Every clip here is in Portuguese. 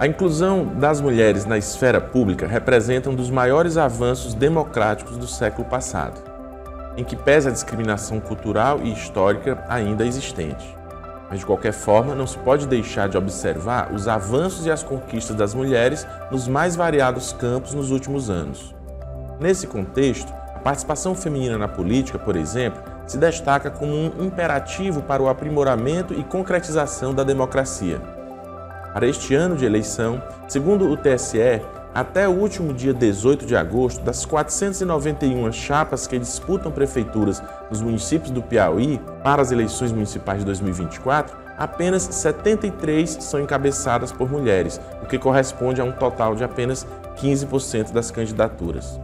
A inclusão das mulheres na esfera pública representa um dos maiores avanços democráticos do século passado, em que pese a discriminação cultural e histórica ainda existente. Mas, de qualquer forma, não se pode deixar de observar os avanços e as conquistas das mulheres nos mais variados campos nos últimos anos. Nesse contexto, a participação feminina na política, por exemplo, se destaca como um imperativo para o aprimoramento e concretização da democracia. Para este ano de eleição, segundo o TSE, até o último dia 18 de agosto, das 491 chapas que disputam prefeituras nos municípios do Piauí para as eleições municipais de 2024, apenas 73 são encabeçadas por mulheres, o que corresponde a um total de apenas 15% das candidaturas.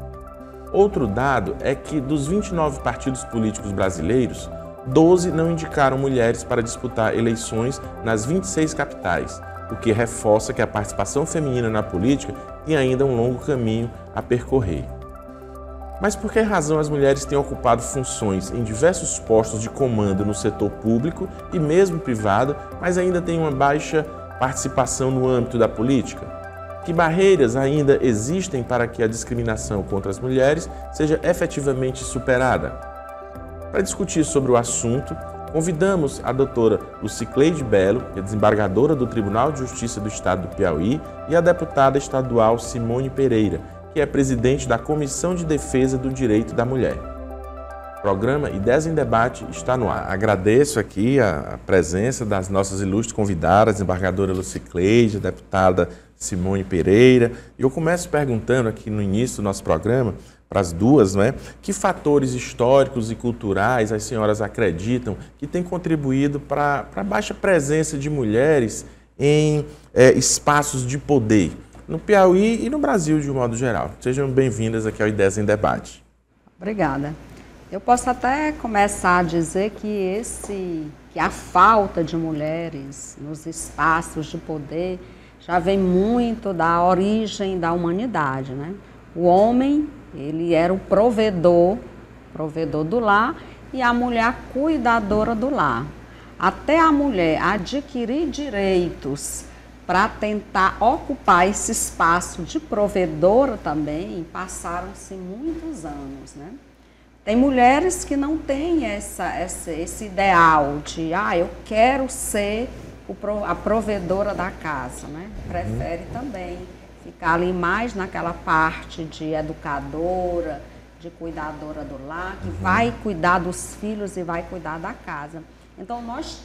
Outro dado é que, dos 29 partidos políticos brasileiros, 12 não indicaram mulheres para disputar eleições nas 26 capitais, o que reforça que a participação feminina na política tem ainda um longo caminho a percorrer. Mas por que razão as mulheres têm ocupado funções em diversos postos de comando no setor público e mesmo privado, mas ainda têm uma baixa participação no âmbito da política? Que barreiras ainda existem para que a discriminação contra as mulheres seja efetivamente superada? Para discutir sobre o assunto, convidamos a doutora Lucicleide Belo, que é desembargadora do Tribunal de Justiça do Estado do Piauí, e a deputada estadual Simone Pereira, que é presidente da Comissão de Defesa do Direito da Mulher. O programa Ideias em Debate está no ar. Agradeço aqui a presença das nossas ilustres convidadas, a desembargadora Lucicleide, a deputada Simone Pereira. E eu começo perguntando aqui no início do nosso programa, para as duas, que fatores históricos e culturais as senhoras acreditam que têm contribuído para a baixa presença de mulheres em espaços de poder, no Piauí e no Brasil de um modo geral? Sejam bem-vindas aqui ao Ideias em Debate. Obrigada. Eu posso até começar a dizer que a falta de mulheres nos espaços de poder já vem muito da origem da humanidade, né? O homem, ele era o provedor do lar, e a mulher a cuidadora do lar. Até a mulher adquirir direitos para tentar ocupar esse espaço de provedora também, passaram-se muitos anos, né? Tem mulheres que não têm esse ideal de, eu quero ser a provedora da casa, né? Prefere também ficar ali mais naquela parte de educadora, de cuidadora do lar, que vai cuidar dos filhos e vai cuidar da casa. Então nós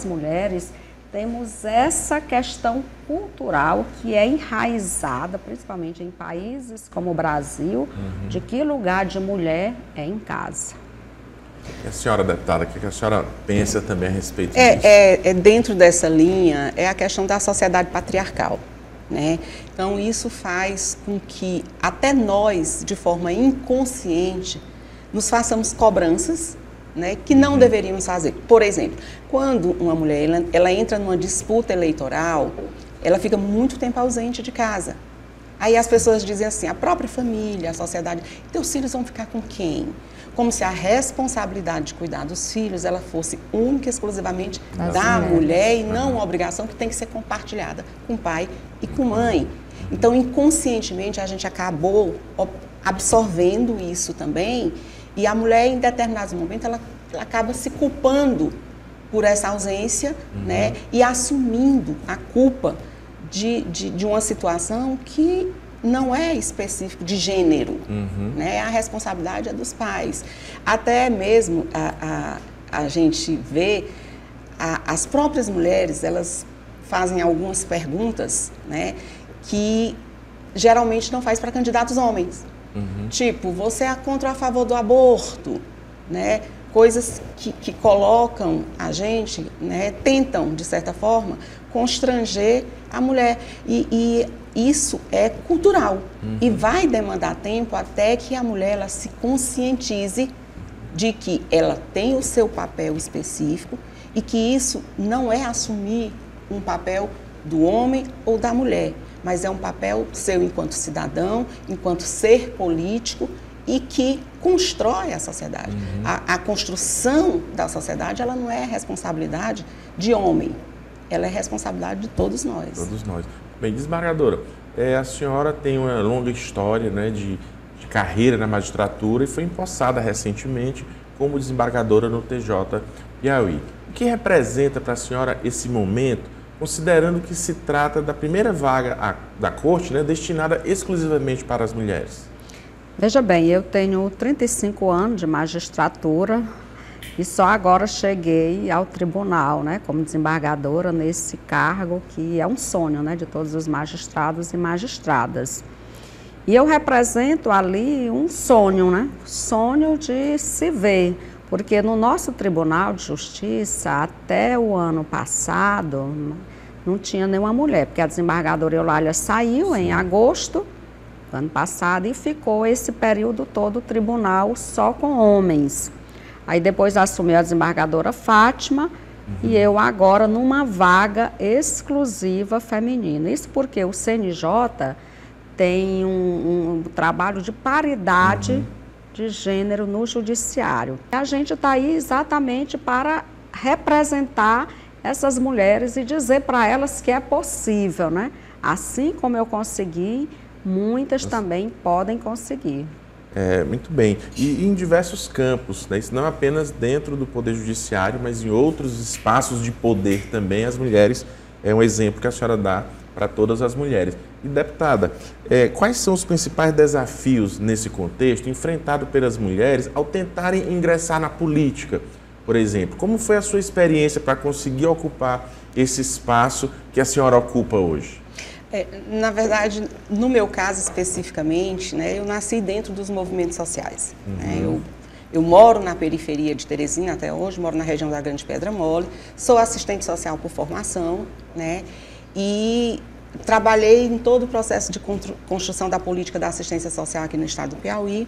mulheres, temos essa questão cultural que é enraizada, principalmente em países como o Brasil, de que lugar de mulher é em casa. E a senhora, deputada, o que a senhora pensa também a respeito disso? Dentro dessa linha, é a questão da sociedade patriarcal, né? Então, isso faz com que até nós, de forma inconsciente, nos façamos cobranças, né, que não deveríamos fazer. Por exemplo, quando uma mulher ela entra numa disputa eleitoral, ela fica muito tempo ausente de casa. Aí as pessoas dizem assim, a própria família, a sociedade, teus filhos vão ficar com quem? Como se a responsabilidade de cuidar dos filhos ela fosse única e exclusivamente da mulher e não uma obrigação que tem que ser compartilhada com pai e com mãe. Então, inconscientemente, a gente acabou absorvendo isso também, e a mulher, em determinados momentos, ela acaba se culpando por essa ausência, né, e assumindo a culpa de uma situação que não é específico de gênero, né? A responsabilidade é dos pais. Até mesmo a gente vê as próprias mulheres, elas fazem algumas perguntas, né, que geralmente não faz para candidatos homens. Tipo, você é contra ou a favor do aborto, né? Coisas que colocam a gente, né, tentam, de certa forma, constranger a mulher. E isso é cultural e vai demandar tempo até que a mulher ela se conscientize de que ela tem o seu papel específico e que isso não é assumir um papel do homem ou da mulher, mas é um papel seu enquanto cidadão, enquanto ser político e que constrói a sociedade. A construção da sociedade ela não é responsabilidade de homem, ela é responsabilidade de todos nós. Todos nós. Bem, desembargadora, a senhora tem uma longa história, né, de carreira na magistratura e foi empossada recentemente como desembargadora no TJ Piauí. O que representa para a senhora esse momento, considerando que se trata da primeira vaga da Corte, né, destinada exclusivamente para as mulheres? Veja bem, eu tenho 35 anos de magistratura e só agora cheguei ao tribunal, né, como desembargadora nesse cargo que é um sonho, né, de todos os magistrados e magistradas. E eu represento ali um sonho, né, sonho de se ver, porque no nosso Tribunal de Justiça, até o ano passado, não tinha nenhuma mulher, porque a desembargadora Eulália saiu em agosto do ano passado e ficou esse período todo o tribunal só com homens. Aí depois assumiu a desembargadora Fátima e eu agora numa vaga exclusiva feminina. Isso porque o CNJ tem um trabalho de paridade de gênero no judiciário. A gente está aí exatamente para representar essas mulheres e dizer para elas que é possível, né? Assim como eu consegui, muitas também podem conseguir. Muito bem. E em diversos campos, né? Isso não apenas dentro do Poder Judiciário, mas em outros espaços de poder também, as mulheres é um exemplo que a senhora dá para todas as mulheres. E, deputada, quais são os principais desafios nesse contexto enfrentados pelas mulheres ao tentarem ingressar na política, por exemplo? Como foi a sua experiência para conseguir ocupar esse espaço que a senhora ocupa hoje? Na verdade, no meu caso especificamente, né, eu nasci dentro dos movimentos sociais. Né, eu moro na periferia de Teresina até hoje, moro na região da Grande Pedra Mole, sou assistente social por formação, né, e trabalhei em todo o processo de construção da política da assistência social aqui no estado do Piauí.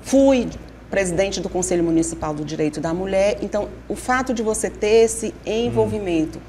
Fui presidente do Conselho Municipal do Direito da Mulher. Então, o fato de você ter esse envolvimento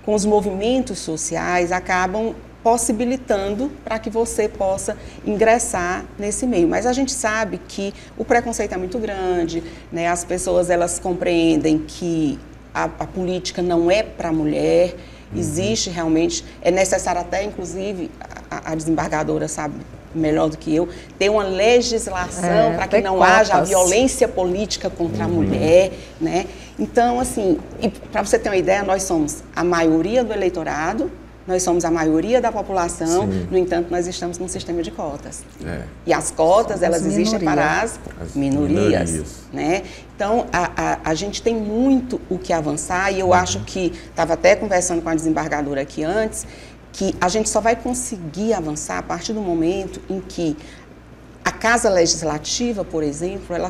com os movimentos sociais acabam possibilitando para que você possa ingressar nesse meio. Mas a gente sabe que o preconceito é muito grande, né? As pessoas elas compreendem que a política não é para a mulher, existe realmente, é necessário até, inclusive, a desembargadora sabe melhor do que eu, ter uma legislação para que não haja a violência política contra a mulher, né? Então, assim, para você ter uma ideia, nós somos a maioria do eleitorado, nós somos a maioria da população, no entanto, nós estamos num sistema de cotas. E as cotas, elas existem para as minorias, né? Então, a gente tem muito o que avançar e eu acho que, estava até conversando com a desembargadora aqui antes, que a gente só vai conseguir avançar a partir do momento em que a Casa Legislativa, por exemplo, ela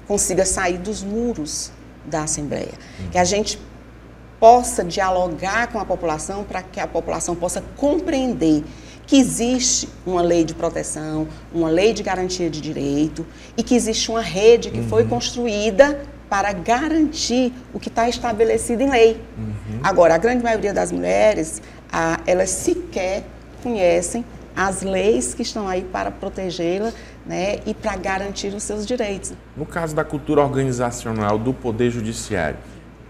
consiga sair dos muros da Assembleia. Que a gente possa dialogar com a população para que a população possa compreender que existe uma lei de proteção, uma lei de garantia de direito e que existe uma rede que foi construída para garantir o que está estabelecido em lei. Agora, a grande maioria das mulheres, elas sequer conhecem as leis que estão aí para protegê-la, né, e para garantir os seus direitos. No caso da cultura organizacional do Poder Judiciário,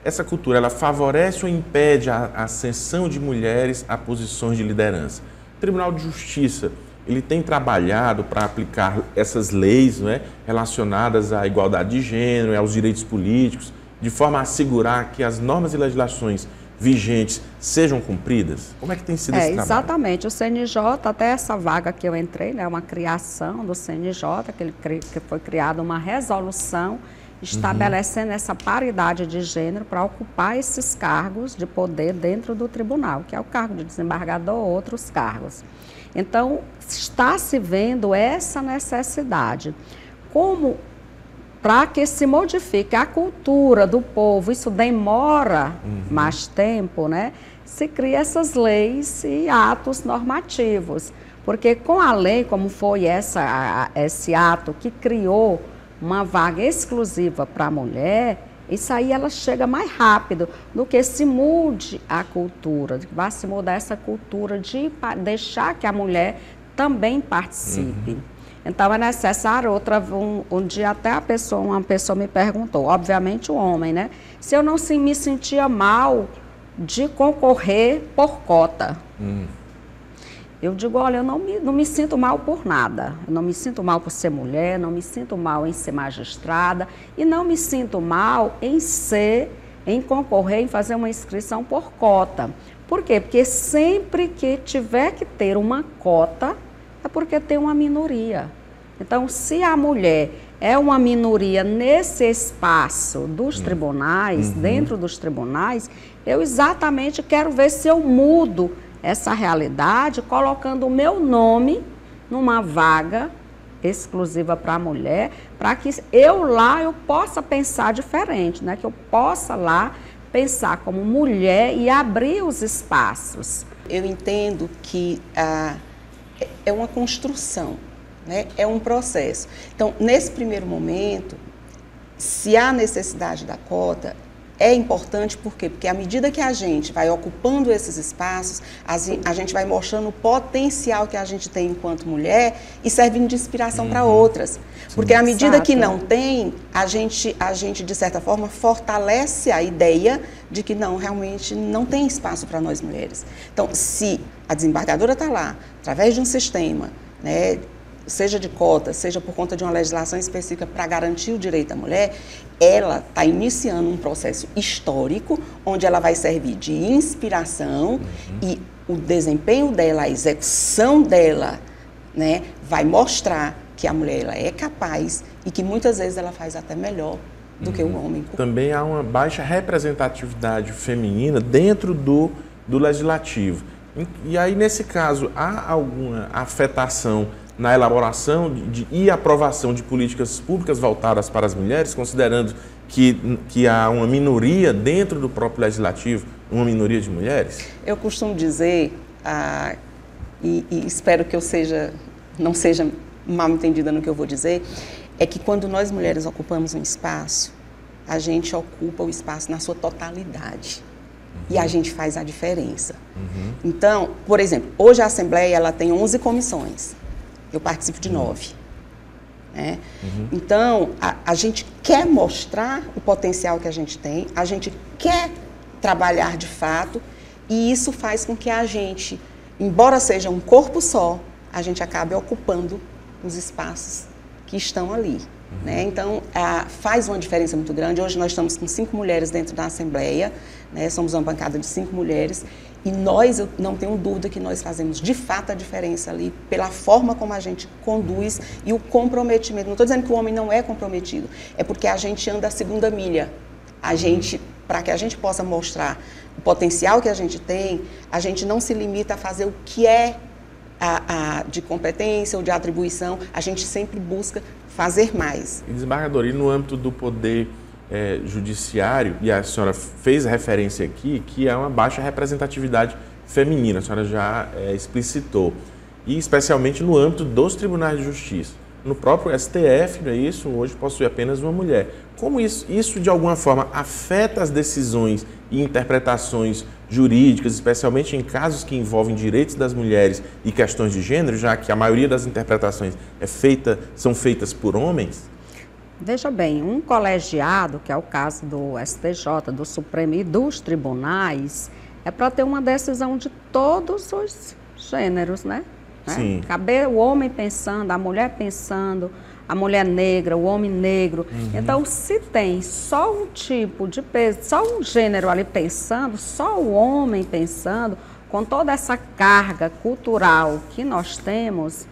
essa cultura ela favorece ou impede a ascensão de mulheres a posições de liderança? O Tribunal de Justiça ele tem trabalhado para aplicar essas leis, né, relacionadas à igualdade de gênero, aos direitos políticos, de forma a assegurar que as normas e legislações vigentes sejam cumpridas? Como é que tem sido esse trabalho? Exatamente. O CNJ, até essa vaga que eu entrei, né, uma criação do CNJ, que foi criada uma resolução estabelecendo essa paridade de gênero para ocupar esses cargos de poder dentro do tribunal, que é o cargo de desembargador ou outros cargos. Então, está se vendo essa necessidade. Como para que se modifique a cultura do povo, isso demora mais tempo, né? Se cria essas leis e atos normativos. Porque com a lei, como foi esse ato que criou uma vaga exclusiva para a mulher, isso aí ela chega mais rápido do que se mude a cultura, vai se mudar essa cultura de deixar que a mulher também participe. Então é necessário um dia até uma pessoa me perguntou, obviamente o homem, né? Se eu não me sentia mal de concorrer por cota. Eu digo, olha, eu não me sinto mal por nada. Eu não me sinto mal por ser mulher, não me sinto mal em ser magistrada e não me sinto mal em concorrer, em fazer uma inscrição por cota. Por quê? Porque sempre que tiver que ter uma cota, é porque tem uma minoria. Então, se a mulher é uma minoria nesse espaço dos tribunais, dentro dos tribunais, eu exatamente quero ver se eu mudo essa realidade, colocando o meu nome numa vaga exclusiva para a mulher, para que eu possa pensar diferente, né? Que eu possa lá pensar como mulher e abrir os espaços. Eu entendo que é uma construção, né? É um processo. Então, nesse primeiro momento, se há necessidade da cota, é importante, por quê? Porque à medida que a gente vai ocupando esses espaços, a gente vai mostrando o potencial que a gente tem enquanto mulher e servindo de inspiração para outras. Porque à medida que não tem, a gente, de certa forma, fortalece a ideia de que não, realmente não tem espaço para nós mulheres. Então, se a desembargadora está lá, através de um sistema, né, seja de cota, seja por conta de uma legislação específica para garantir o direito da mulher, ela está iniciando um processo histórico, onde ela vai servir de inspiração e o desempenho dela, a execução dela, né, vai mostrar que a mulher ela é capaz e que muitas vezes ela faz até melhor do que o homem. Também há uma baixa representatividade feminina dentro do legislativo. E aí, nesse caso, há alguma afetação na elaboração e aprovação de políticas públicas voltadas para as mulheres, considerando que há uma minoria dentro do próprio legislativo, uma minoria de mulheres? Eu costumo dizer, e espero que eu não seja mal entendida no que eu vou dizer, é que quando nós mulheres ocupamos um espaço, a gente ocupa o espaço na sua totalidade. E a gente faz a diferença. Então, por exemplo, hoje a Assembleia ela tem 11 comissões. Eu participo de 9. Né? Então, a gente quer mostrar o potencial que a gente tem, a gente quer trabalhar de fato, e isso faz com que a gente, embora seja um corpo só, a gente acabe ocupando os espaços que estão ali. Né? Então, faz uma diferença muito grande. Hoje nós estamos com 5 mulheres dentro da Assembleia, né? Somos uma bancada de 5 mulheres, e eu não tenho dúvida que nós fazemos de fato a diferença ali, pela forma como a gente conduz e o comprometimento. Não estou dizendo que o homem não é comprometido, é porque a gente anda a segunda milha. Para que a gente possa mostrar o potencial que a gente tem, a gente não se limita a fazer o que é de competência ou de atribuição, a gente sempre busca fazer mais. E desembargador, e no âmbito do poder judiciário, e a senhora fez referência aqui, que há uma baixa representatividade feminina, a senhora já explicitou, e especialmente no âmbito dos tribunais de justiça. No próprio STF, não é isso? Hoje possui apenas uma mulher. Como isso de alguma forma afeta as decisões e interpretações jurídicas, especialmente em casos que envolvem direitos das mulheres e questões de gênero, já que a maioria das interpretações são feitas por homens? Veja bem, um colegiado, que é o caso do STJ, do Supremo e dos tribunais, é para ter uma decisão de todos os gêneros, né? Sim. Caber o homem pensando, a mulher pensando, a mulher negra, o homem negro. Então, se tem só um tipo de peso, só um gênero ali pensando, só o homem pensando, com toda essa carga cultural que nós temos,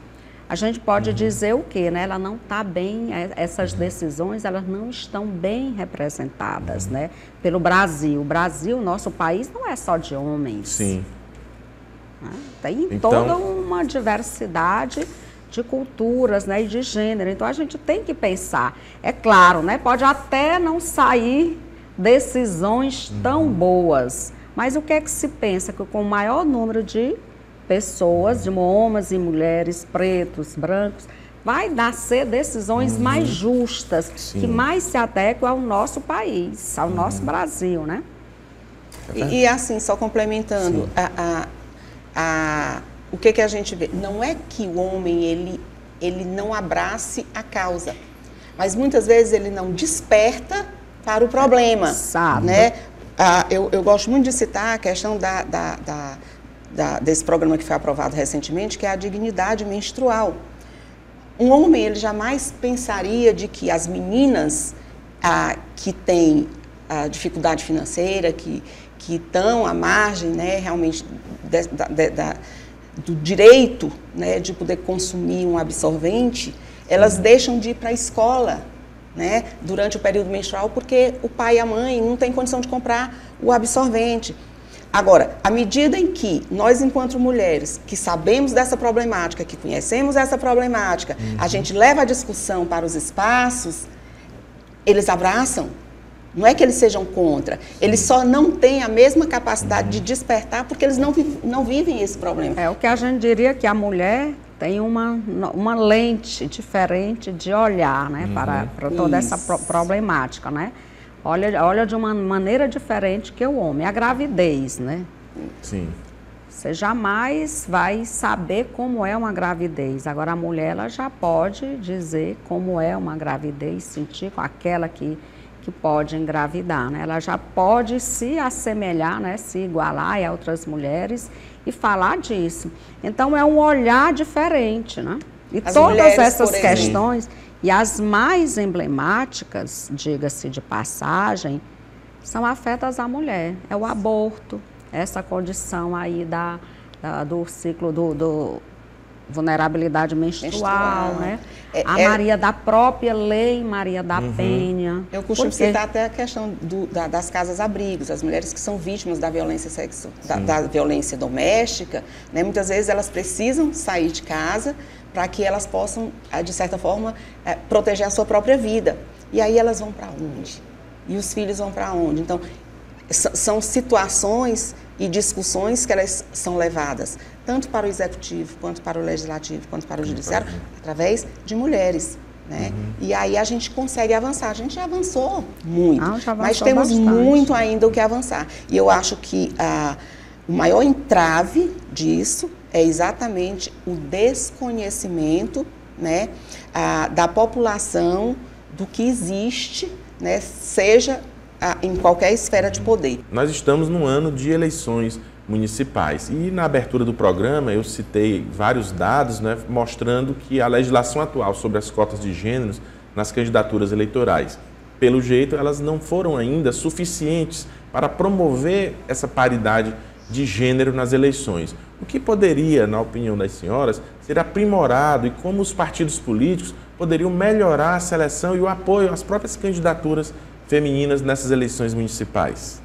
a gente pode dizer o quê, né? Ela não está bem, essas decisões, elas não estão bem representadas, né? Pelo Brasil. O Brasil, nosso país, não é só de homens. Sim. Tem toda uma diversidade de culturas, né, e de gênero. Então, a gente tem que pensar. É claro, né, pode até não sair decisões tão boas, mas o que é que se pensa? Que com o maior número de pessoas, de homens e mulheres, pretos, brancos, vai nascer decisões mais justas, que mais se adequam ao nosso país, ao nosso Brasil, né? E assim, só complementando, o que a gente vê? Não é que o homem, ele ele não abrace a causa. Mas muitas vezes ele não desperta para o problema. Né? Eu gosto muito de citar a questão desse programa que foi aprovado recentemente, que é a dignidade menstrual. Um homem, ele jamais pensaria de que as meninas que têm dificuldade financeira, que estão à margem, né, realmente do direito, né, de poder consumir um absorvente, elas deixam de ir para a escola, né, durante o período menstrual, porque o pai e a mãe não têm condição de comprar o absorvente. Agora, à medida em que nós, enquanto mulheres, que sabemos dessa problemática, que conhecemos essa problemática, a gente leva a discussão para os espaços, eles abraçam. Não é que eles sejam contra, eles só não têm a mesma capacidade de despertar porque eles não vivem esse problema. É o que a gente diria que a mulher tem uma lente diferente de olhar, né, para toda essa problemática, né? Olha de uma maneira diferente que o homem. A gravidez, né? Sim. Você jamais vai saber como é uma gravidez. Agora, a mulher, ela já pode dizer como é uma gravidez, sentir com aquela que pode engravidar, né? Ela já pode se assemelhar, né? Se igualar a outras mulheres e falar disso. Então, é um olhar diferente, né? E as todas mulheres, essas por exemplo, questões... E as mais emblemáticas, diga-se de passagem, são afetas à mulher. É o aborto, essa condição aí do ciclo do vulnerabilidade menstrual, né? Maria da própria lei Maria da Penha. Eu costumo citar até a questão das casas-abrigos, as mulheres que são vítimas da violência sexual, da violência doméstica, né? Muitas vezes elas precisam sair de casa para que elas possam, de certa forma, proteger a sua própria vida. E aí elas vão para onde? E os filhos vão para onde? Então, são situações e discussões que elas são levadas, tanto para o executivo, quanto para o legislativo, quanto para o judiciário, através de mulheres. Né? E aí a gente consegue avançar. A gente já avançou muito, mas temos muito ainda o que avançar. E eu acho que o maior entrave disso é exatamente o desconhecimento, né, da população do que existe, né, seja em qualquer esfera de poder. Nós estamos num ano de eleições municipais e na abertura do programa eu citei vários dados, né, mostrando que a legislação atual sobre as cotas de gêneros nas candidaturas eleitorais, pelo jeito, elas não foram ainda suficientes para promover essa paridade de gênero nas eleições. O que poderia, na opinião das senhoras, ser aprimorado e como os partidos políticos poderiam melhorar a seleção e o apoio às próprias candidaturas femininas nessas eleições municipais?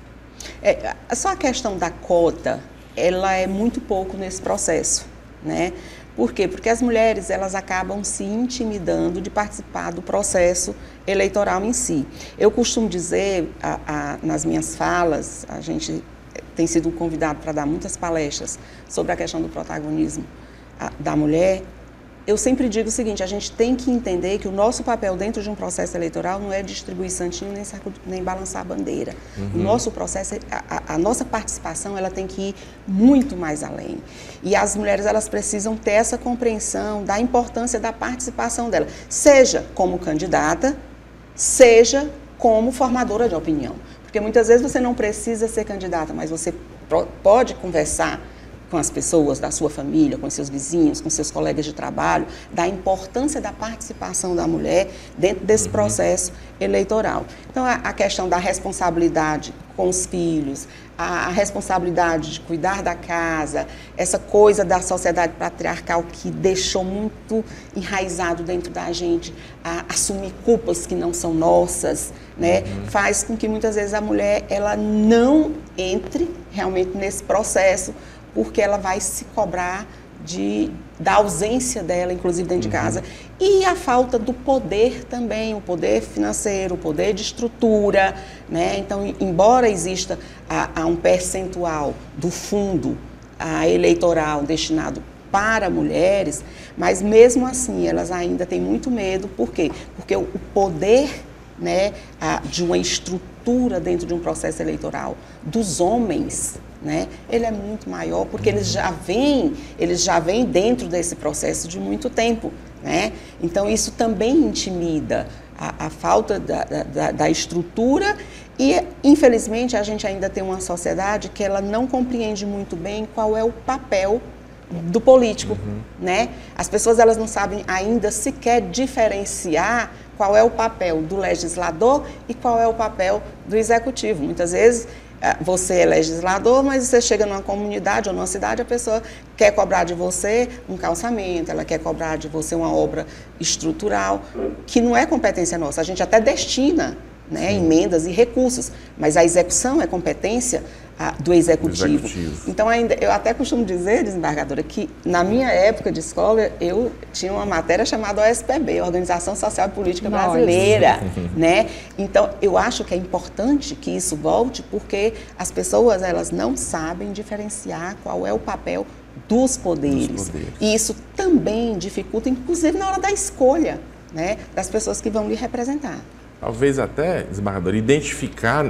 Só a questão da cota, ela é muito pouco nesse processo, né? Por quê? Porque as mulheres, elas acabam se intimidando de participar do processo eleitoral em si. Eu costumo dizer, nas minhas falas, a gente tem sido convidado para dar muitas palestras sobre a questão do protagonismo da mulher. Eu sempre digo o seguinte, a gente tem que entender que o nosso papel dentro de um processo eleitoral não é distribuir santinho nem balançar a bandeira. O nosso processo, a nossa participação, ela tem que ir muito mais além. E as mulheres, elas precisam ter essa compreensão da importância da participação dela, seja como candidata, seja como formadora de opinião. Porque muitas vezes você não precisa ser candidata, mas você pode conversar com as pessoas da sua família, com seus vizinhos, com seus colegas de trabalho, da importância da participação da mulher dentro desse processo eleitoral. Então, a questão da responsabilidade com os filhos, a responsabilidade de cuidar da casa, essa coisa da sociedade patriarcal que deixou muito enraizado dentro da gente, assumir culpas que não são nossas, né, faz com que muitas vezes a mulher ela não entre realmente nesse processo, porque ela vai se cobrar da ausência dela, inclusive dentro de casa. E a falta do poder também, o poder financeiro, o poder de estrutura, né? Então, embora exista um percentual do fundo eleitoral destinado para mulheres, mas mesmo assim elas ainda têm muito medo. Por quê? Porque o poder, né, de uma estrutura dentro de um processo eleitoral dos homens, né, ele é muito maior, porque eles já vêm dentro desse processo de muito tempo, né? Então isso também intimida a falta da estrutura e, infelizmente, a gente ainda tem uma sociedade que ela não compreende muito bem qual é o papel do político, né? As pessoas elas não sabem ainda sequer diferenciar qual é o papel do legislador e qual é o papel do executivo. Muitas vezes você é legislador, mas você chega numa comunidade ou numa cidade, a pessoa quer cobrar de você um calçamento, ela quer cobrar de você uma obra estrutural, que não é competência nossa. A gente até destina, né, emendas e recursos, mas a execução é competência do executivo. Então, eu até costumo dizer, desembargadora, que na minha época de escola, eu tinha uma matéria chamada OSPB, Organização Social e Política Brasileira, né? Então, eu acho que é importante que isso volte, porque as pessoas, elas não sabem diferenciar qual é o papel dos poderes. E isso também dificulta, inclusive, na hora da escolha, né, das pessoas que vão lhe representar. Talvez até, desembargador, identificar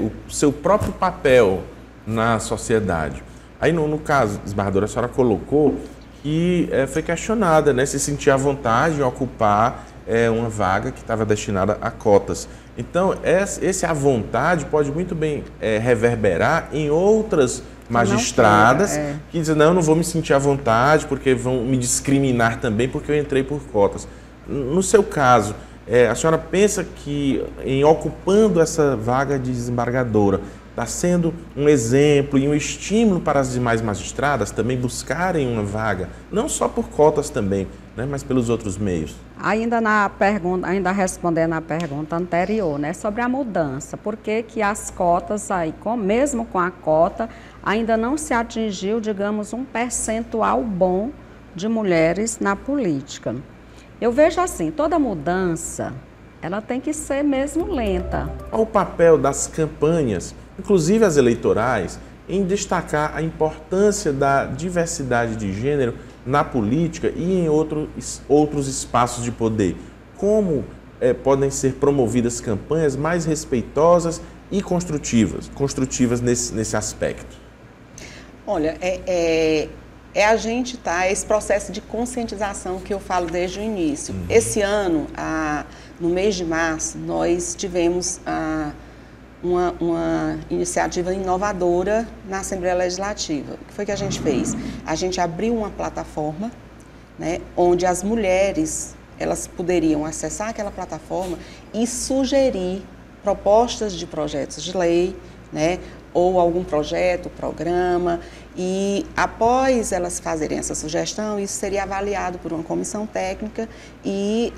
o seu próprio papel na sociedade. Aí, no caso, desembargadora, a senhora colocou que foi questionada, né, se sentia à vontade em ocupar uma vaga que estava destinada a cotas. Então, esse à vontade pode muito bem reverberar em outras magistradas que dizem, não, eu não vou me sentir à vontade porque vão me discriminar também porque eu entrei por cotas. No seu caso, a senhora pensa que, em ocupando essa vaga de desembargadora, está sendo um exemplo e um estímulo para as demais magistradas também buscarem uma vaga, não só por cotas também, né, mas pelos outros meios? Ainda respondendo à pergunta anterior, né, sobre a mudança, por que as cotas aí, mesmo com a cota, ainda não se atingiu, digamos, um percentual bom de mulheres na política? Eu vejo assim, toda mudança, ela tem que ser mesmo lenta. Qual o papel das campanhas, inclusive as eleitorais, em destacar a importância da diversidade de gênero na política e em outros espaços de poder? Como podem ser promovidas campanhas mais respeitosas e construtivas nesse aspecto? Olha, a gente esse processo de conscientização que eu falo desde o início. Esse ano, no mês de março, nós tivemos uma iniciativa inovadora na Assembleia Legislativa. O que foi que a gente fez? A gente abriu uma plataforma, né, onde as mulheres elas poderiam acessar aquela plataforma e sugerir propostas de projetos de lei, né, ou algum projeto, programa, e após elas fazerem essa sugestão, isso seria avaliado por uma comissão técnica e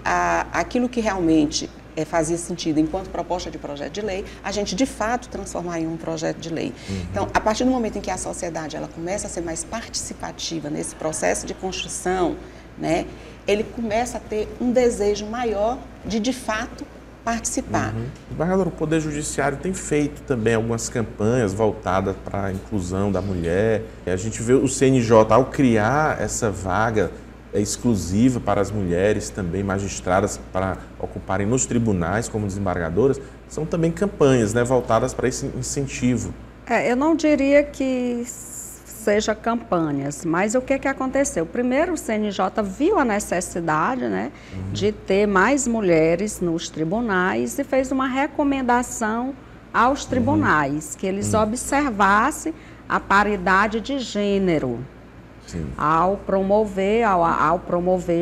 aquilo que realmente fazia sentido enquanto proposta de projeto de lei, a gente de fato transformar em um projeto de lei. Então, a partir do momento em que a sociedade ela começa a ser mais participativa nesse processo de construção, né, ele começa a ter um desejo maior de fato, participar. Desembargador, o Poder Judiciário tem feito também algumas campanhas voltadas para a inclusão da mulher. A gente vê o CNJ, ao criar essa vaga exclusiva para as mulheres também magistradas para ocuparem nos tribunais como desembargadoras, são também campanhas, né, voltadas para esse incentivo. Eu não diria que seja campanhas, mas o que aconteceu? Primeiro, o CNJ viu a necessidade, né, de ter mais mulheres nos tribunais e fez uma recomendação aos tribunais, que eles observassem a paridade de gênero. Ao promover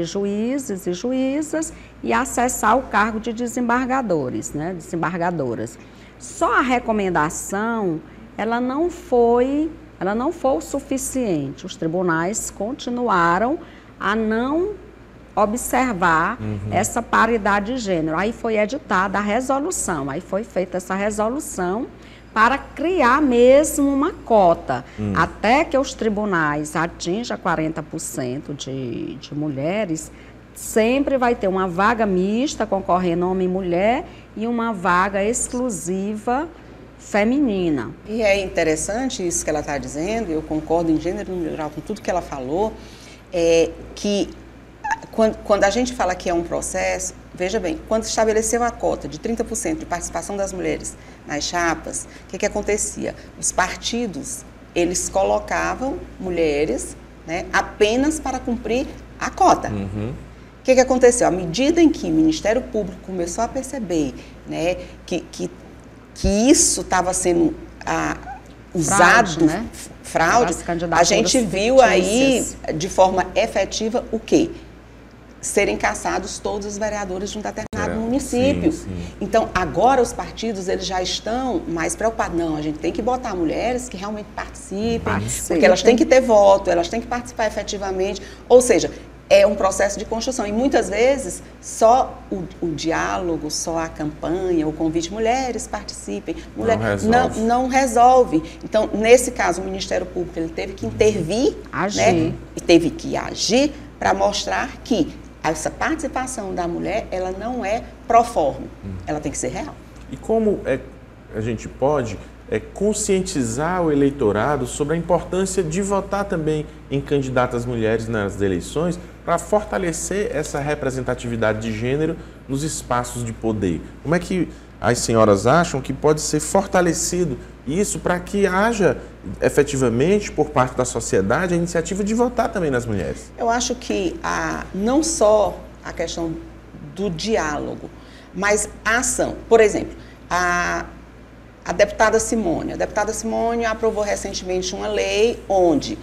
juízes e juízas e acessar o cargo de desembargadores, né, desembargadoras. Só a recomendação, ela não foi o suficiente. Os tribunais continuaram a não observar essa paridade de gênero. Aí foi editada a resolução, aí foi feita essa resolução para criar mesmo uma cota. Até que os tribunais atinjam 40% de mulheres, sempre vai ter uma vaga mista concorrendo homem e mulher e uma vaga exclusiva feminina. E é interessante isso que ela está dizendo, eu concordo em gênero no geral com tudo que ela falou, que quando a gente fala que é um processo, veja bem, quando estabeleceu a cota de 30% de participação das mulheres nas chapas, o que acontecia? Os partidos eles colocavam mulheres, né, apenas para cumprir a cota. O que aconteceu? À medida em que o Ministério Público começou a perceber, né, que isso estava sendo usado, fraude, a gente viu aí de forma efetiva o quê? Serem caçados todos os vereadores de um determinado município. Então, agora os partidos eles já estão mais preocupados. Não, a gente tem que botar mulheres que realmente participem, porque elas têm que ter voto, elas têm que participar efetivamente. Ou seja, é um processo de construção. E muitas vezes, só o diálogo, só a campanha, o convite, mulheres participem, não resolve. Então, nesse caso, o Ministério Público ele teve que intervir, né, e teve que agir para mostrar que essa participação da mulher, ela não é pro forma, ela tem que ser real. E como a gente pode conscientizar o eleitorado sobre a importância de votar também em candidatas mulheres nas eleições para fortalecer essa representatividade de gênero nos espaços de poder? Como é que as senhoras acham que pode ser fortalecido isso para que haja efetivamente, por parte da sociedade, a iniciativa de votar também nas mulheres? Eu acho que não só a questão do diálogo, mas a ação. Por exemplo, a deputada Simone. A deputada Simone aprovou recentemente uma lei onde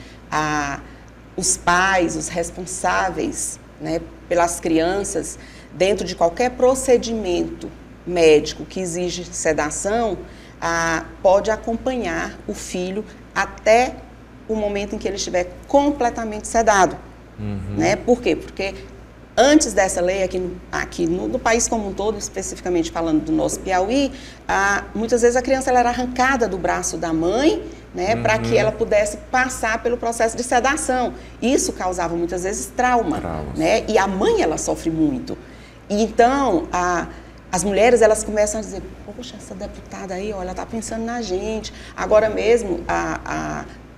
os pais, os responsáveis, né, pelas crianças, dentro de qualquer procedimento médico que exige sedação, pode acompanhar o filho até o momento em que ele estiver completamente sedado. Né? Por quê? Porque antes dessa lei, aqui no país como um todo, especificamente falando do nosso Piauí, muitas vezes a criança ela era arrancada do braço da mãe, né, para que ela pudesse passar pelo processo de sedação. Isso causava muitas vezes trauma, né? E a mãe ela sofre muito. E então, as mulheres elas começam a dizer: poxa, essa deputada aí, olha, ela está pensando na gente. Agora mesmo,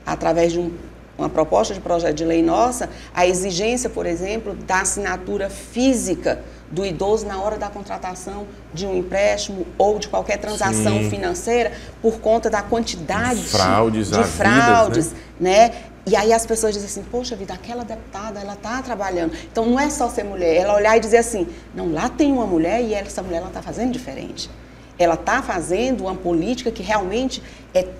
através de uma proposta de projeto de lei nossa, a exigência, por exemplo, da assinatura física do idoso na hora da contratação de um empréstimo ou de qualquer transação financeira, por conta da quantidade de fraudes, né? E aí as pessoas dizem assim: poxa vida, aquela deputada, ela está trabalhando. Então não é só ser mulher, ela olhar e dizer assim: não, lá tem uma mulher e essa mulher ela está fazendo diferente. Ela está fazendo uma política que realmente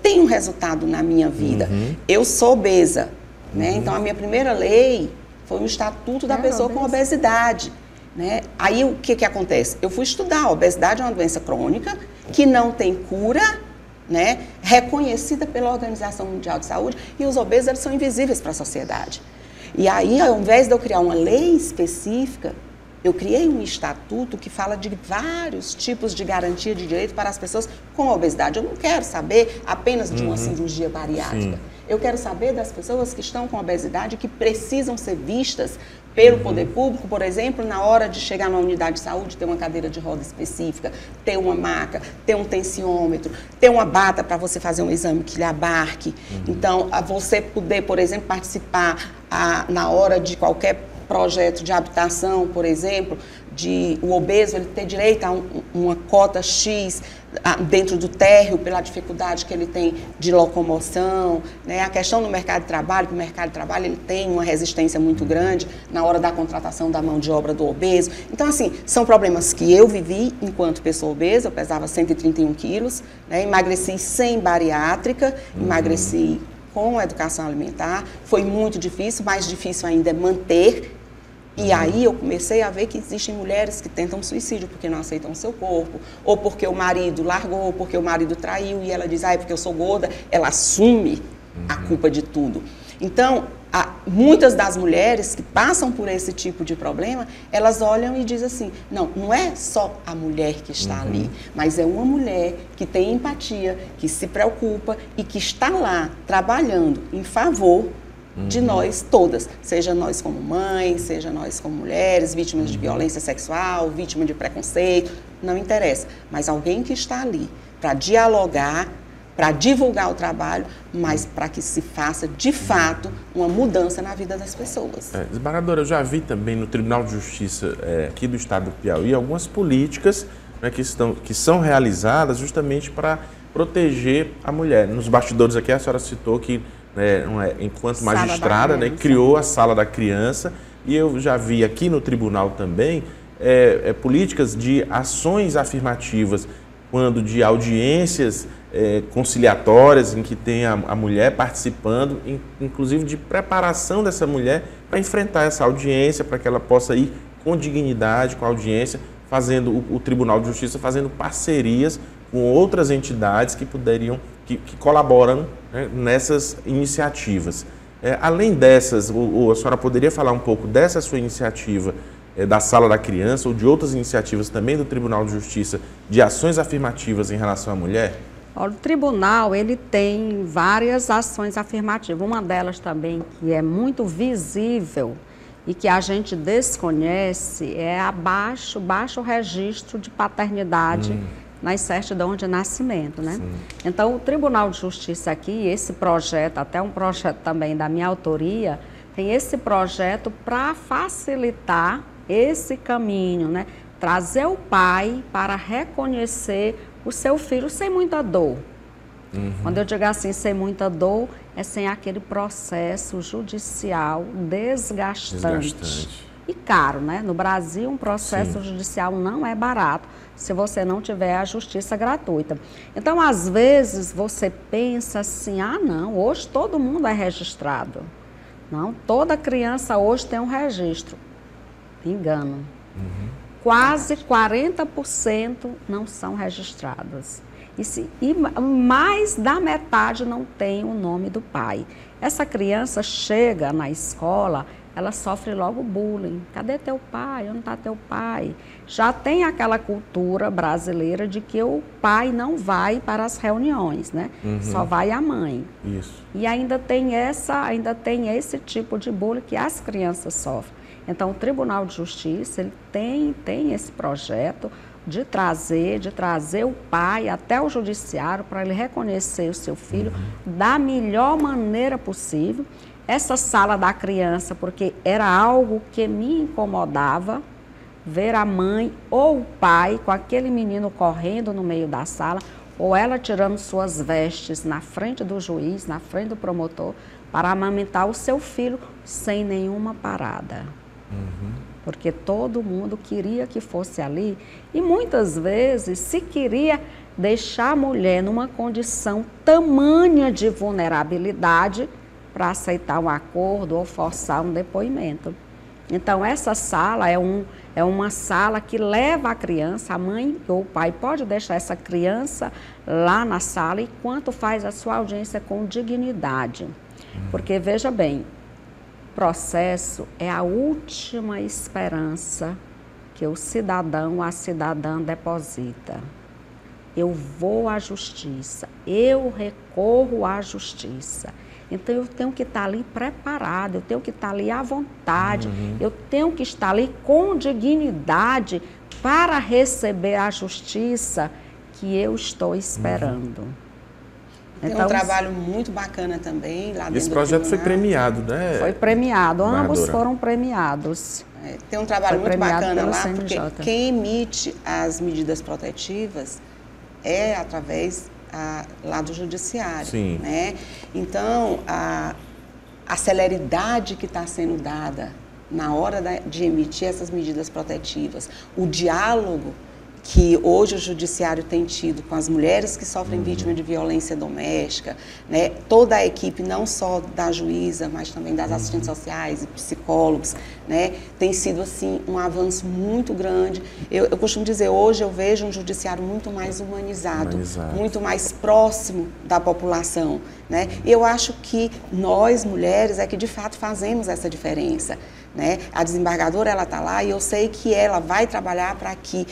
tem um resultado na minha vida. Eu sou obesa, né? Então a minha primeira lei foi o Estatuto da Pessoa com Obesidade. Né? Aí o que acontece? Eu fui estudar. A obesidade é uma doença crônica que não tem cura, né? Reconhecida pela Organização Mundial de Saúde, e os obesos eles são invisíveis para a sociedade. E aí, ao invés de eu criar uma lei específica, eu criei um estatuto que fala de vários tipos de garantia de direito para as pessoas com obesidade. Eu não quero saber apenas de uma cirurgia bariátrica. Eu quero saber das pessoas que estão com obesidade, que precisam ser vistas pelo poder público, por exemplo, na hora de chegar na unidade de saúde, ter uma cadeira de roda específica, ter uma maca, ter um tensiômetro, ter uma bata para você fazer um exame que lhe abarque. Então, você poder, por exemplo, participar na hora de qualquer projeto de habitação, por exemplo, o obeso ele ter direito a uma cota X dentro do térreo pela dificuldade que ele tem de locomoção, né? A questão do mercado de trabalho, que o mercado de trabalho ele tem uma resistência muito grande na hora da contratação da mão de obra do obeso. Então, assim, são problemas que eu vivi enquanto pessoa obesa. Eu pesava 131 quilos, né? Emagreci sem bariátrica, emagreci com educação alimentar. Foi muito difícil, mais difícil ainda é manter. E aí eu comecei a ver que existem mulheres que tentam suicídio porque não aceitam o seu corpo, ou porque o marido largou, ou porque o marido traiu, e ela diz: é porque eu sou gorda. Ela assume a culpa de tudo. Então, muitas das mulheres que passam por esse tipo de problema, elas olham e dizem assim: não é só a mulher que está ali, mas é uma mulher que tem empatia, que se preocupa e que está lá trabalhando em favor de nós todas, seja nós como mães, seja nós como mulheres, vítimas de violência sexual, vítima de preconceito, não interessa, mas alguém que está ali para dialogar, para divulgar o trabalho, mas para que se faça, de fato, uma mudança na vida das pessoas. Desembargadora, eu já vi também no Tribunal de Justiça aqui do Estado do Piauí algumas políticas, né, que são realizadas justamente para proteger a mulher. Nos bastidores aqui a senhora citou que, enquanto magistrada, criou a Sala da Criança, e eu já vi aqui no tribunal também políticas de ações afirmativas, quando de audiências conciliatórias em que tem a mulher participando, inclusive de preparação dessa mulher para enfrentar essa audiência, para que ela possa ir com dignidade, com a audiência, fazendo o Tribunal de Justiça fazendo parcerias com outras entidades que que colaboram, né, nessas iniciativas. Além dessas, a senhora poderia falar um pouco dessa sua iniciativa da Sala da Criança ou de outras iniciativas também do Tribunal de Justiça de ações afirmativas em relação à mulher? O tribunal, ele tem várias ações afirmativas. Uma delas também que é muito visível e que a gente desconhece é baixo registro de paternidade nas certidões de nascimento, né? Sim. Então, o Tribunal de Justiça aqui, esse projeto, até um projeto também da minha autoria, tem esse projeto para facilitar esse caminho, né? Trazer o pai para reconhecer o seu filho sem muita dor. Quando eu digo assim, sem muita dor, é sem aquele processo judicial desgastante. E caro, né? No Brasil, um processo judicial não é barato se você não tiver a justiça gratuita. Então, às vezes, você pensa assim, não, hoje todo mundo é registrado. Não, toda criança hoje tem um registro. Engano. Quase 40% não são registradas. E mais da metade não tem o nome do pai. Essa criança chega na escola, ela sofre logo bullying. Cadê teu pai? Onde está teu pai? Já tem aquela cultura brasileira de que o pai não vai para as reuniões, né? Só vai a mãe. Isso. E ainda tem esse tipo de bullying que as crianças sofrem. Então, o Tribunal de Justiça ele tem esse projeto de trazer o pai até o judiciário para ele reconhecer o seu filho da melhor maneira possível. Essa Sala da Criança, porque era algo que me incomodava, ver a mãe ou o pai com aquele menino correndo no meio da sala, ou ela tirando suas vestes na frente do juiz, na frente do promotor, para amamentar o seu filho sem nenhuma parada. Porque todo mundo queria que fosse ali e muitas vezes se queria deixar a mulher numa condição tamanha de vulnerabilidade para aceitar um acordo ou forçar um depoimento. Então, essa sala é uma sala que leva a criança, a mãe ou o pai pode deixar essa criança lá na sala enquanto faz a sua audiência com dignidade. Porque, veja bem, processo é a última esperança que o cidadão ou a cidadã deposita. Eu vou à justiça, eu recorro à justiça. Então, eu tenho que estar ali preparado, eu tenho que estar ali à vontade, eu tenho que estar ali com dignidade para receber a justiça que eu estou esperando. Tem um trabalho muito bacana também lá dentro. Esse projeto foi premiado, né? Foi premiado, ambos foram premiados. Tem um trabalho muito bacana lá, porque quem emite as medidas protetivas é através lá do judiciário. Sim. Né? Então, a celeridade que está sendo dada na hora de emitir essas medidas protetivas, o diálogo que hoje o judiciário tem tido com as mulheres que sofrem vítima de violência doméstica, né? Toda a equipe, não só da juíza, mas também das assistentes sociais e psicólogos, né? Tem sido, assim, um avanço muito grande. Eu costumo dizer, hoje eu vejo um judiciário muito mais humanizado, muito mais próximo da população, né? E eu acho que nós, mulheres, é que de fato fazemos essa diferença. Né? A desembargadora ela está lá e eu sei que ela vai trabalhar para que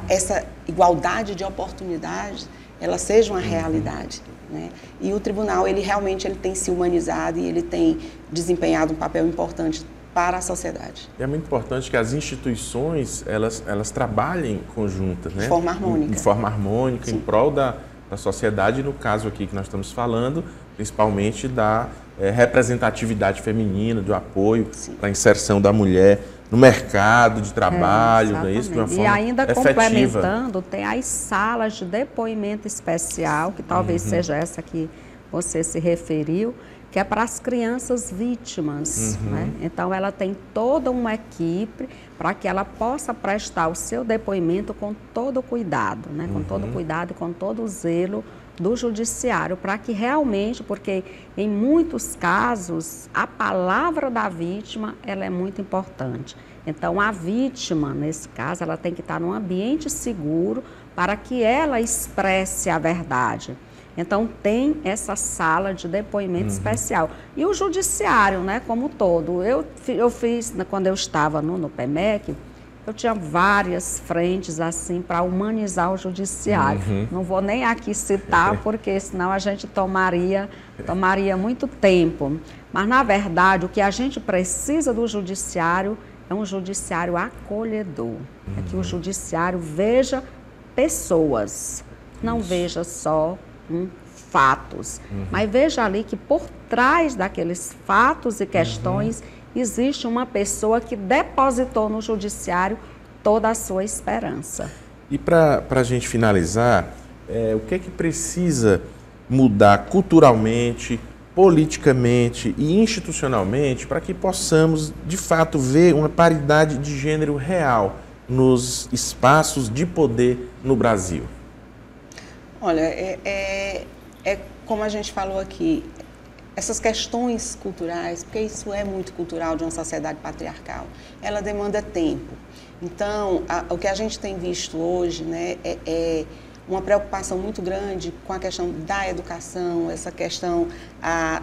essa igualdade de oportunidades ela seja uma realidade. Né? E o tribunal ele realmente tem se humanizado e ele tem desempenhado um papel importante para a sociedade. É muito importante que as instituições elas trabalhem conjuntas, né? De forma harmônica. De forma harmônica, em prol da sociedade, no caso aqui que nós estamos falando, principalmente da representatividade feminina, do apoio para a inserção da mulher no mercado de trabalho, não é isso? De uma forma e ainda efetiva. Complementando, tem as salas de depoimento especial, que talvez seja essa que você se referiu, que é para as crianças vítimas, né? Então, ela tem toda uma equipe para que ela possa prestar o seu depoimento com todo o cuidado, né? Com todo o cuidado e com todo o zelo do judiciário, para que realmente, porque em muitos casos, a palavra da vítima, ela é muito importante. Então, a vítima, nesse caso, ela tem que estar num ambiente seguro para que ela expresse a verdade. Então, tem essa sala de depoimento especial. E o judiciário, né, como um todo. Eu fiz, quando eu estava no PEMEC, eu tinha várias frentes, assim, para humanizar o judiciário. Não vou nem aqui citar, porque senão a gente tomaria muito tempo. Mas, na verdade, o que a gente precisa do judiciário é um judiciário acolhedor. É que o judiciário veja pessoas, não veja só fatos, mas veja ali que por trás daqueles fatos e questões existe uma pessoa que depositou no judiciário toda a sua esperança. E para a gente finalizar, o que é que precisa mudar culturalmente, politicamente e institucionalmente para que possamos, de fato, ver uma paridade de gênero real nos espaços de poder no Brasil? Olha, é como a gente falou aqui, essas questões culturais, porque isso é muito cultural de uma sociedade patriarcal, ela demanda tempo. Então, o que a gente tem visto hoje, né, é uma preocupação muito grande com a questão da educação, essa questão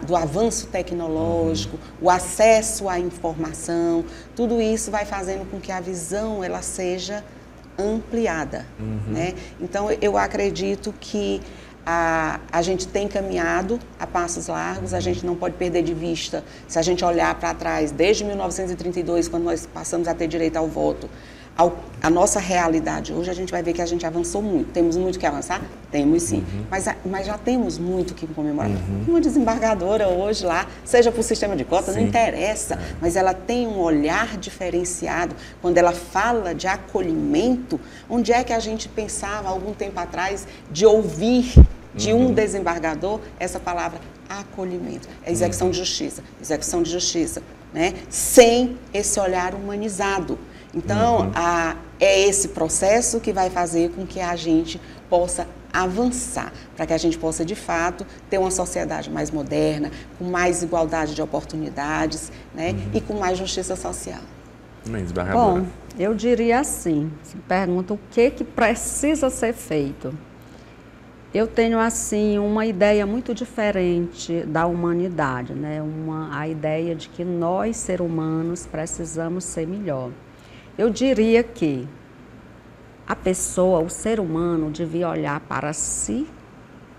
do avanço tecnológico, o acesso à informação, tudo isso vai fazendo com que a visão ela seja ampliada, né? Então, eu acredito que a gente tem caminhado a passos largos, a gente não pode perder de vista, se a gente olhar para trás, desde 1932, quando nós passamos a ter direito ao voto, a nossa realidade hoje, a gente vai ver que a gente avançou muito. Temos muito que avançar? Temos sim, mas já temos muito que comemorar. Uma desembargadora hoje lá, seja por sistema de cotas, não interessa, mas ela tem um olhar diferenciado. Quando ela fala de acolhimento, onde é que a gente pensava, algum tempo atrás, de ouvir de um desembargador essa palavra acolhimento? É execução de justiça, né? Sem esse olhar humanizado. Então, é esse processo que vai fazer com que a gente possa avançar, para que a gente possa, de fato, ter uma sociedade mais moderna, com mais igualdade de oportunidades, né, e com mais justiça social. Bom, eu diria assim, se pergunta o que precisa ser feito. Eu tenho, assim, uma ideia muito diferente da humanidade, né? A ideia de que nós, seres humanos, precisamos ser melhor. Eu diria que a pessoa, o ser humano, devia olhar para si,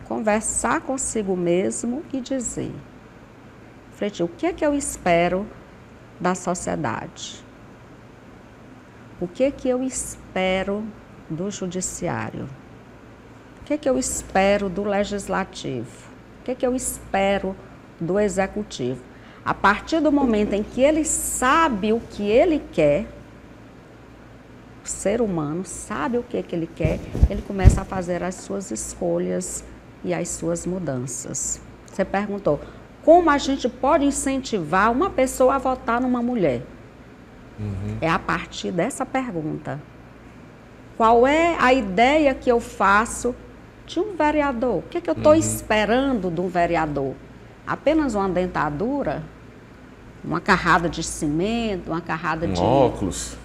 conversar consigo mesmo e dizer, refletir, o que é que eu espero da sociedade? O que é que eu espero do judiciário? O que é que eu espero do legislativo? O que é que eu espero do executivo? A partir do momento em que ele sabe o que ele quer, o ser humano sabe o que ele quer, ele começa a fazer as suas escolhas e as suas mudanças. Você perguntou, como a gente pode incentivar uma pessoa a votar numa mulher? É a partir dessa pergunta. Qual é a ideia que eu faço de um vereador? O que é que eu estou esperando de um vereador? Apenas uma dentadura? Uma carrada de cimento? Uma carrada de óculos?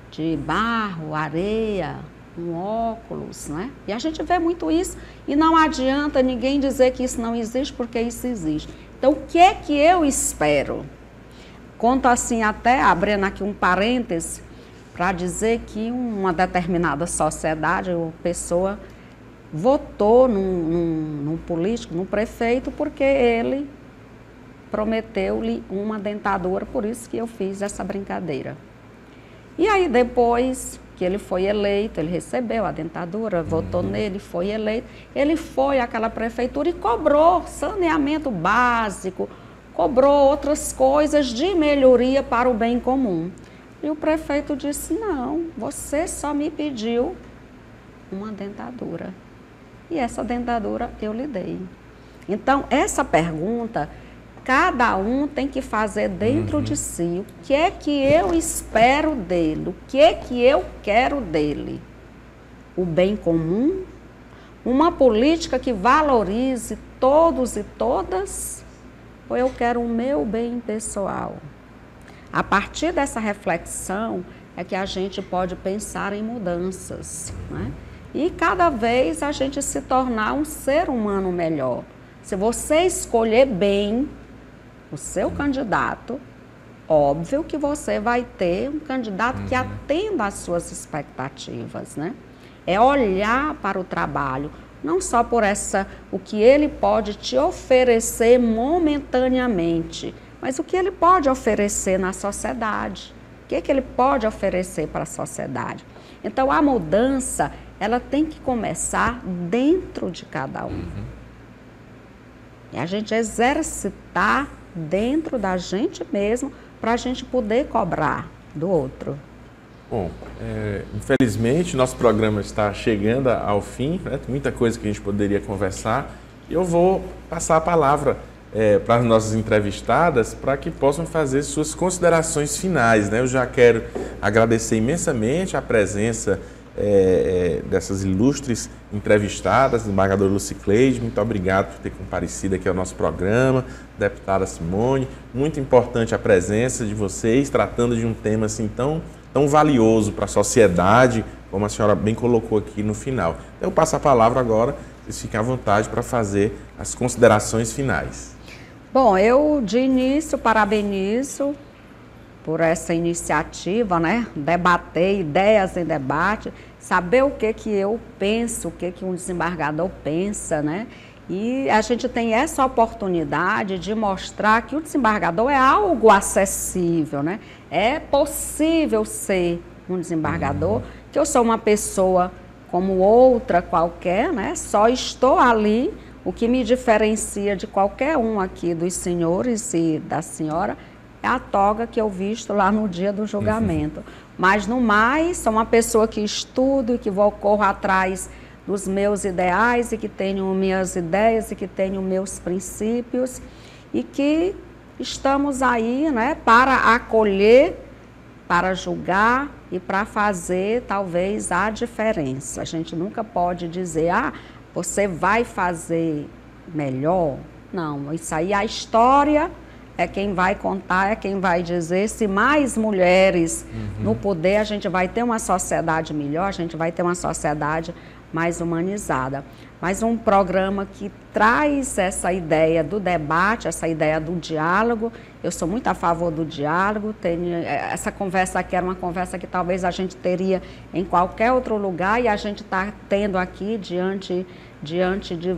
De barro, areia, óculos, né? E a gente vê muito isso e não adianta ninguém dizer que isso não existe, porque isso existe. Então, o que é que eu espero? Conto assim, até abrindo aqui um parêntese, para dizer que uma determinada sociedade ou pessoa votou num político, num prefeito, porque ele prometeu-lhe uma dentadura, por isso que eu fiz essa brincadeira. E aí depois que ele foi eleito, ele recebeu a dentadura, votou nele, foi eleito. Ele foi àquela prefeitura e cobrou saneamento básico, cobrou outras coisas de melhoria para o bem comum. E o prefeito disse, não, você só me pediu uma dentadura. E essa dentadura eu lhe dei. Então, essa pergunta, cada um tem que fazer dentro de si. O que é que eu espero dele? O que é que eu quero dele? O bem comum? Uma política que valorize todos e todas? Ou eu quero o meu bem pessoal? A partir dessa reflexão é que a gente pode pensar em mudanças, né? E cada vez a gente se tornar um ser humano melhor. Se você escolher bem o seu candidato, óbvio que você vai ter um candidato que atenda às suas expectativas, né? É olhar para o trabalho, não só por o que ele pode te oferecer momentaneamente, mas o que ele pode oferecer na sociedade. O que é que ele pode oferecer para a sociedade? Então, a mudança, ela tem que começar dentro de cada um. E a gente exercitar dentro da gente mesmo para a gente poder cobrar do outro. Bom, infelizmente nosso programa está chegando ao fim, né? Tem muita coisa que a gente poderia conversar. E eu vou passar a palavra para as nossas entrevistadas para que possam fazer suas considerações finais, né? Eu já quero agradecer imensamente a presença dessas ilustres entrevistadas, desembargadora Lucicleide, muito obrigado por ter comparecido aqui ao nosso programa, deputada Simone, muito importante a presença de vocês, tratando de um tema assim tão valioso para a sociedade, como a senhora bem colocou aqui no final. Eu passo a palavra agora, vocês fiquem à vontade para fazer as considerações finais. Bom, eu de início parabenizo por essa iniciativa, né? Debater ideias em debate, saber o que eu penso, o que um desembargador pensa, né? E a gente tem essa oportunidade de mostrar que o desembargador é algo acessível, né? É possível ser um desembargador, que eu sou uma pessoa como outra qualquer, né? Só estou ali, o que me diferencia de qualquer um aqui dos senhores e da senhora é a toga que eu visto lá no dia do julgamento. Mas, no mais, sou uma pessoa que estudo e que corro atrás dos meus ideais e que tenho minhas ideias e que tenho meus princípios e que estamos aí, né, para acolher, para julgar e para fazer, talvez, a diferença. A gente nunca pode dizer, você vai fazer melhor. Não, isso aí a história é quem vai contar, é quem vai dizer. Se mais mulheres no poder, a gente vai ter uma sociedade melhor, a gente vai ter uma sociedade mais humanizada. Mas um programa que traz essa ideia do debate, essa ideia do diálogo. Eu sou muito a favor do diálogo. Essa conversa aqui era uma conversa que talvez a gente teria em qualquer outro lugar e a gente está tendo aqui diante de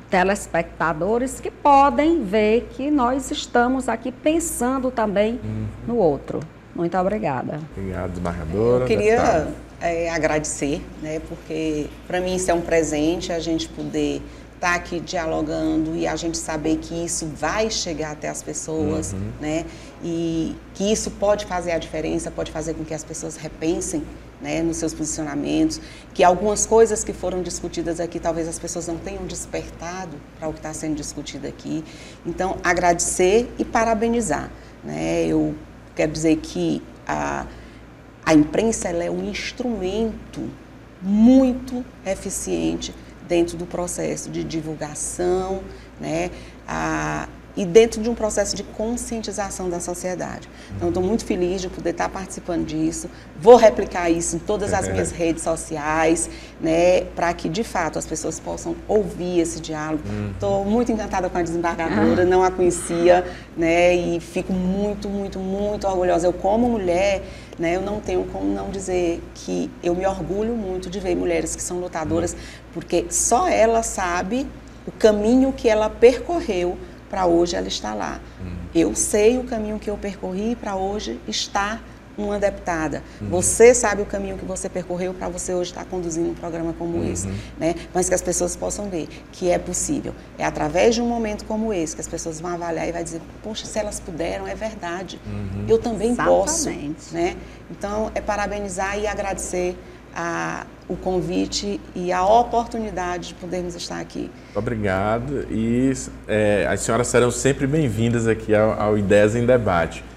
telespectadores que podem ver que nós estamos aqui pensando também no outro. Muito obrigada. Obrigado, desembargadora. Eu queria agradecer, né, porque para mim isso é um presente, a gente poder estar aqui dialogando e a gente saber que isso vai chegar até as pessoas, né, e que isso pode fazer a diferença, pode fazer com que as pessoas repensem, né, nos seus posicionamentos, que algumas coisas que foram discutidas aqui, talvez as pessoas não tenham despertado para o que está sendo discutido aqui. Então, agradecer e parabenizar, né? Eu quero dizer que a imprensa ela é um instrumento muito eficiente dentro do processo de divulgação, né? E dentro de um processo de conscientização da sociedade. Então, estou muito feliz de poder estar participando disso. Vou replicar isso em todas as minhas redes sociais, né, para que, de fato, as pessoas possam ouvir esse diálogo. Estou muito encantada com a desembargadora, não a conhecia, né, e fico muito, muito, muito orgulhosa. Eu, como mulher, né, eu não tenho como não dizer que eu me orgulho muito de ver mulheres que são lutadoras, porque só ela sabe o caminho que ela percorreu para hoje ela estar lá. Eu sei o caminho que eu percorri para hoje estar uma deputada. Você sabe o caminho que você percorreu para você hoje estar conduzindo um programa como esse, né? Mas que as pessoas possam ver que é possível. É através de um momento como esse que as pessoas vão avaliar e vai dizer, poxa, se elas puderam, é verdade. Eu também posso, né? Então, é parabenizar e agradecer o convite e a oportunidade de podermos estar aqui. Obrigado. E as senhoras serão sempre bem-vindas aqui ao Ideias em Debate.